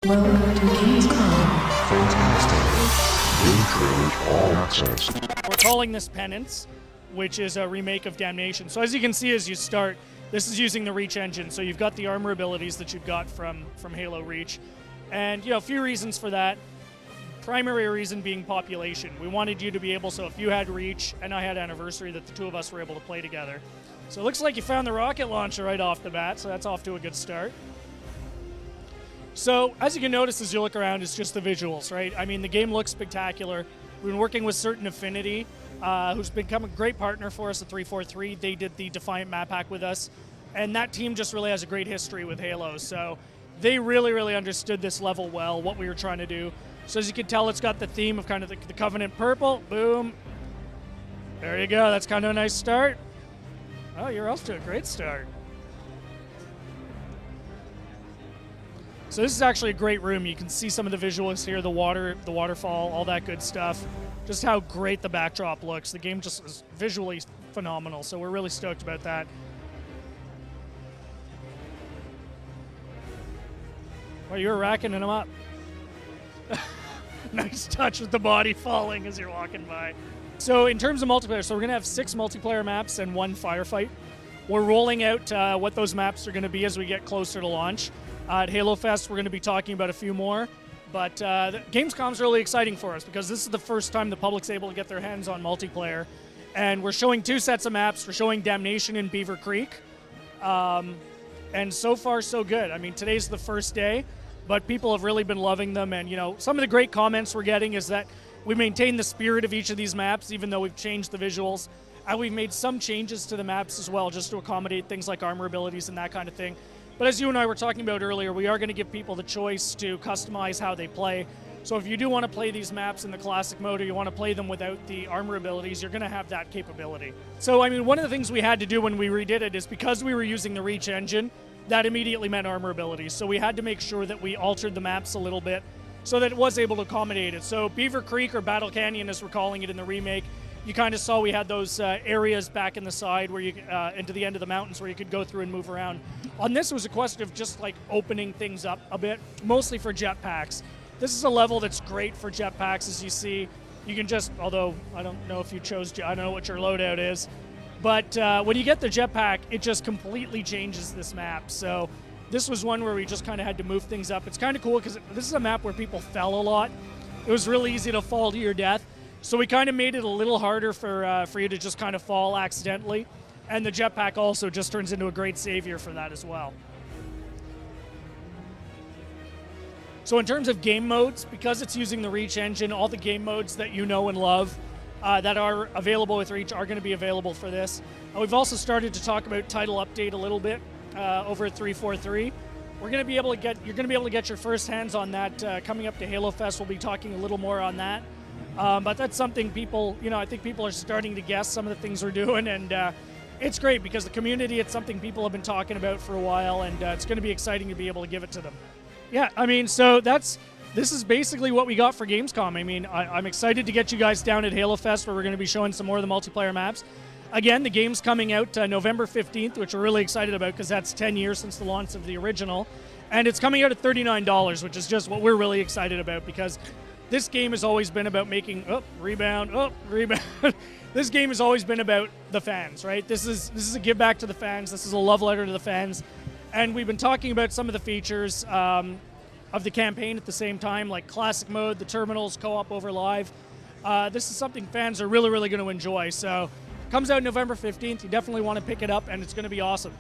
Welcome to Gamescom. Fantastic. Game Trade All Access. We're calling this Penance, which is a remake of Damnation. So as you can see as you start, this is using the Reach engine. So you've got the armor abilities that you've got from Halo Reach. And a few reasons for that. Primary reason being population. We wanted you to be able, so if you had Reach and I had Anniversary, that the two of us were able to play together. So it looks like you found the rocket launcher right off the bat, so that's off to a good start. So as you can notice as you look around, it's just the visuals, right? I mean, the game looks spectacular. We've been working with Certain Affinity, who's become a great partner for us at 343. They did the Defiant map pack with us, and that team just really has a great history with Halo. So they really, really understood this level well, what we were trying to do. So as you can tell, it's got the theme of kind of the Covenant purple. Boom. There you go. That's kind of a nice start. Oh, you're off to a great start. So this is actually a great room. You can see some of the visuals here, the water, the waterfall, all that good stuff. Just how great the backdrop looks. The game just is visually phenomenal, so we're really stoked about that. Well, you were racking them up. Nice touch with the body falling as you're walking by. So in terms of multiplayer, so we're going to have 6 multiplayer maps and 1 firefight. We're rolling out what those maps are going to be as we get closer to launch. At Halo Fest, we're going to be talking about a few more. But Gamescom's really exciting for us because this is the first time the public's able to get their hands on multiplayer. And we're showing 2 sets of maps. We're showing Damnation and Beaver Creek. And so far, so good. I mean, today's the first day, but people have really been loving them. And, some of the great comments we're getting is that we maintain the spirit of each of these maps, even though we've changed the visuals. And we've made some changes to the maps as well, just to accommodate things like armor abilities and that kind of thing. But as you and I were talking about earlier, we are going to give people the choice to customize how they play. So if you do want to play these maps in the classic mode or you want to play them without the armor abilities, you're going to have that capability. So, I mean, one of the things we had to do when we redid it is because we were using the Reach engine, that immediately meant armor abilities. So we had to make sure that we altered the maps a little bit so that it was able to accommodate it. So Beaver Creek, or Battle Canyon as we're calling it in the remake, you kind of saw we had those areas back in the side where you into the end of the mountains where you could go through and move around. On this was a question of just like opening things up a bit, mostly for jetpacks. This is a level that's great for jetpacks, as you see. You can just, although I don't know if you chose, I don't know what your loadout is, but when you get the jetpack, it just completely changes this map. So this was one where we just kind of had to move things up. It's kind of cool because this is a map where people fell a lot. It was really easy to fall to your death. So we kind of made it a little harder for you to just kind of fall accidentally. And the jetpack also just turns into a great savior for that as well. So in terms of game modes, because it's using the Reach engine, all the game modes that you know and love that are available with Reach are going to be available for this. We've also started to talk about title update a little bit over at 343. You're going to be able to get your first hands on that coming up to Halo Fest. We'll be talking a little more on that. But that's something people, I think people are starting to guess some of the things we're doing, and it's great because the community, it's something people have been talking about for a while, and it's going to be exciting to be able to give it to them. Yeah, I mean, so this is basically what we got for Gamescom. I mean, I'm excited to get you guys down at Halo Fest where we're going to be showing some more of the multiplayer maps. Again, the game's coming out November 15th, which we're really excited about because that's 10 years since the launch of the original. And it's coming out at $39, which is just what we're really excited about because this game has always been about making, rebound. This game has always been about the fans, right? This is a give back to the fans. This is a love letter to the fans. And we've been talking about some of the features of the campaign at the same time, like classic mode, the terminals, co-op over live. This is something fans are really, really going to enjoy. So it comes out November 15th. You definitely want to pick it up, and it's going to be awesome.